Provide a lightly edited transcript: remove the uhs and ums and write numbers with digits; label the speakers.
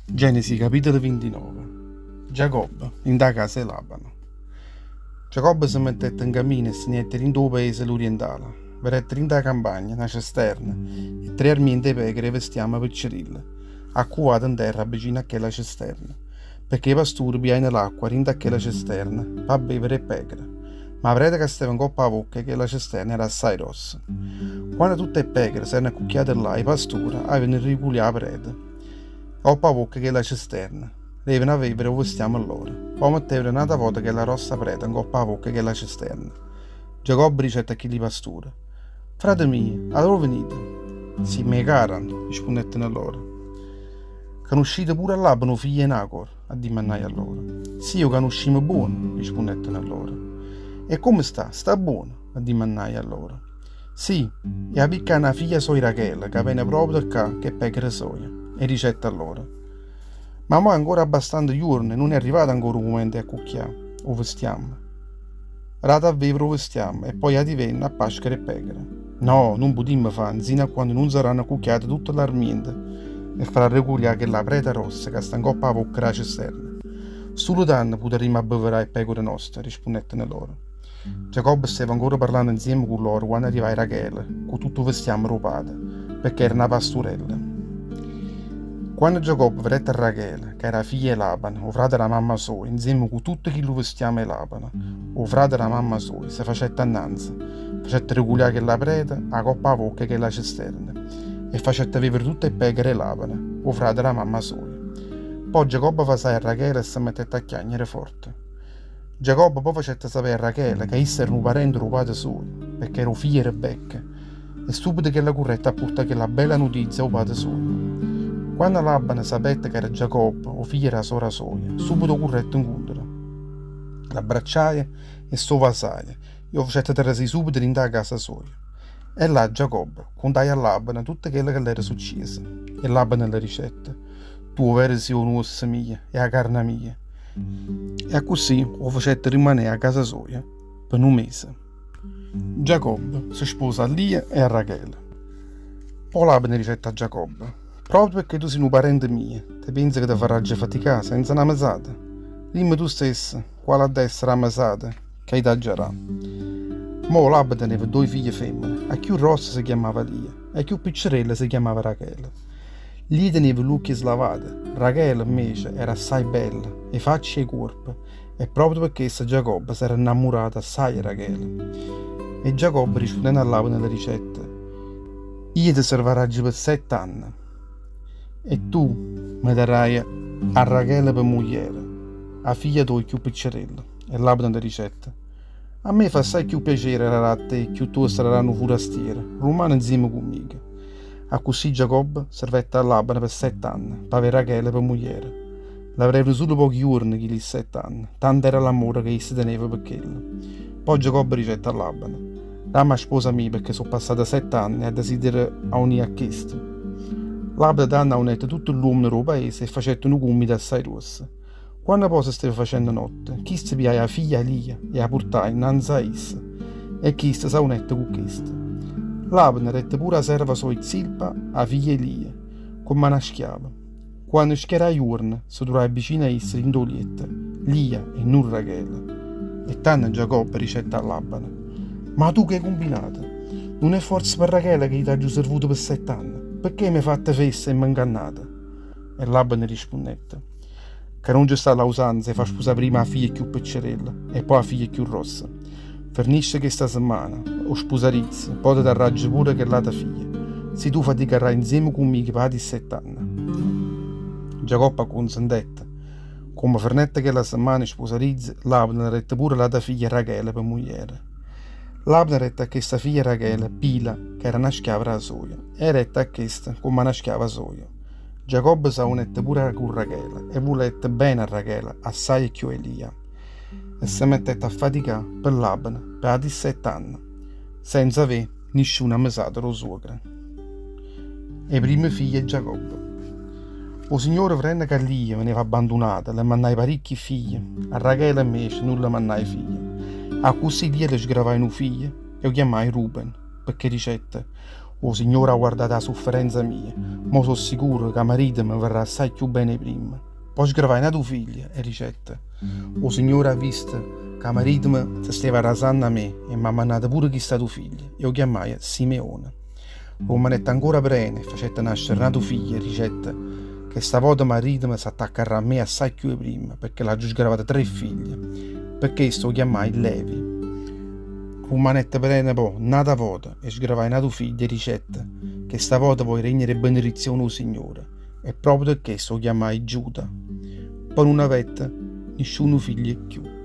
Speaker 1: Genesi capitolo 29. Giacobbe in da casa di Labano. Giacobbe si mettette in cammino e si mette in due paesi orientale. Verette in da campagna, una cisterna, e tre armiente pecore vestiamo piccerille, accuvate in terra vicino a quella cisterna, perché i pastori piano l'acqua rinda a quella cisterna, per bere e pecore. Ma prete che stava in coppa a bocca che la cisterna era assai rossa. Quando tutte le pecore si erano accucchiate là, i pastori avevano riculiato la prete. Coppa a bocca che la cisterna. Devono avere dove stiamo allora. Poi mettevano un'altra volta che la rossa prete in coppa a bocca che la cisterna. Giacobbe ricette a chi li pastori. Frate mio, a dove venite? Sì, me caran, rispondettero loro. Conoscite pure a Labano figli di Nacor, addimannai a loro. Sì, io conosciamo buono, rispondettero loro. E come sta? Sta buono, addimannai a loro. Sì, e a picca una figlia sua Rachele, che viene proprio da qua, che pecora soia, e ricetta a loro. Ma mo' è ancora abbastanza giorni, non è arrivato ancora un momento a cucchiare, o vestiamo. Rata a vivere o vestiamo, e poi a divenne a pascere e pecora. No, non potremmo fare, sino a quando non saranno cucchiate tutte le armiente, e farà recugliare che la preta rossa che sta in coppa a bocca la cisterna. Solo tanto potremmo abbeverare le pecore nostre, rispondettero loro. Giacobbe stava ancora parlando insieme con loro quando arrivai Rachele, con tutto vestiamo rupate, perché era una pastorella. Quando Giacobbe vedette Rachele, che era figlia di Labano, o frate della mamma sua, insieme con tutto chi lo vestiamo di Labano, o frate della mamma sua, si facette annanzi, facette reculiare che la prete, a coppa a bocca che la cisterna, e facette vivere tutte le pecore di Labano, o frate della mamma sua. Poi Giacobbe fa a Rachele e si mettette a chiagnere forte. Giacobbe poi facette sapere a Rachele che essa era un parente rubato suo, perché era figlio di Rebecca, e subito che la corretta a portare la bella notizia al padre suo. Quando Labano sapette che era Giacobbe, o figlio della sora sua, subito corretto incontro. L'abbracciaia e suo vasaia, e lo facette trasì subito in da casa sua. E là Giacobbe contai a Labano tutto quello che le era successo, e Labano le ricette: tu vero sei un'ossa mia e la carne mia. E così lo facette rimanere a casa sua per un mese. Giacobbe si sposa a Lia e a Rachele. Poi Labano ricette a Giacobbe: proprio perché tu sei un parente mio, ti pensi che ti farà faticare senza una mesata? Dimmi tu stesso quale ha essere la mesata che hai taglierà. Mo Labano teneva due figlie femmine, a più rossa si chiamava Lia e a più piccerella si chiamava Rachele. Lì teneva l'occhio slavate, Rachele invece era assai bella, e faccia e corpo, e proprio perché essa Giacobbe si era innamorata assai di Rachele. E Giacobbe rispondendo a Labano nelle ricette: io ti servirò per 7 anni, e tu mi darai a Rachele per moglie, a figlia tua più piccerella. E Labano nelle ricette: a me fa assai più piacere a te che tu saranno forastiere, rimane insieme conmigo. A così Giacobbe servette a Labano per 7 anni, per avere Rachele per moglie. L'avrebbero solo pochi giorni che gli 7 anni, tanto era l'amore che si teneva per quello. Poi Giacobbe ricette a Labano: dammi sposa mia perché sono passati 7 anni e desidero a unire a questo. Labano danno a unette tutto l'uomo del paese e facette un gomito assai rossa. Quando poi si stava facendo notte, chi si piaia la figlia Lia e la portai innanzi a essa, e chi si sa unette con questo. Labano rette pure la serva sua Zilpa, la figlia Elia, come una schiava. Quando schiera giorno, si trovava vicino a essa in dolietta, Lia e non Rachele. E tanto Giacobbe ricetta a Labano: ma tu che hai combinato? Non è forse per Rachele che ti ha giù servuto per 7 anni? Perché mi hai fatta festa e mi hai ingannata? E Labano rispondette: che non c'è sta la usanza e fa sposare prima la figlia più piccerella e poi la figlia più rossa. Fernisce che sta settimana, o sposarizzi, poi ti arrangi pure che l'altra figlia, se tu faticherai insieme con me per 7 anni. Giacobbe consentette. Come fernette che la settimana sposarizzi, Labano rette pure l'altra figlia Rachele per moglie. Labano rette a questa figlia Rachele, Pila, che era una schiava della soia, e rette a questa come una schiava soia. Giacobbe sa unette pure con Rachele, e volette bene a Rachele, assai più Elia. E si mettette a faticare per Labano per 7 anni, senza avere nessuna mesata lo suocra. E i primi figli di Giacobbe. O Signore prende che Lia veniva abbandonata, le mandai parecchi figli, a Rachele invece non le mandai figli. A così Lia le sgravai un figlio e lo chiamai Ruben, perché dicette: O Signore ha guardato la sofferenza mia, mo sono sicuro che marito mi verrà assai più bene prima. Poi sgravai una tua figlia e ricetta. O Signore ha visto che marito mi si stava rasando a me e mi ha mandato pure chi sta tua figlia. Io chiamai Simeone. O manetta ancora prene, facette nascere una tua figlia e ricetta che stavolta marito mi si attaccherà a me assai più prima, perché l'ha già sgravata 3 figlie. Perché sto chiamai Levi. Umanetta prene poi, nata volta, e sgravai una tua figlia e ricetta, che stavolta vuoi regnare benedizione o Signore, e proprio perché sto chiamai Giuda. Poi non avette nessuno figlio più.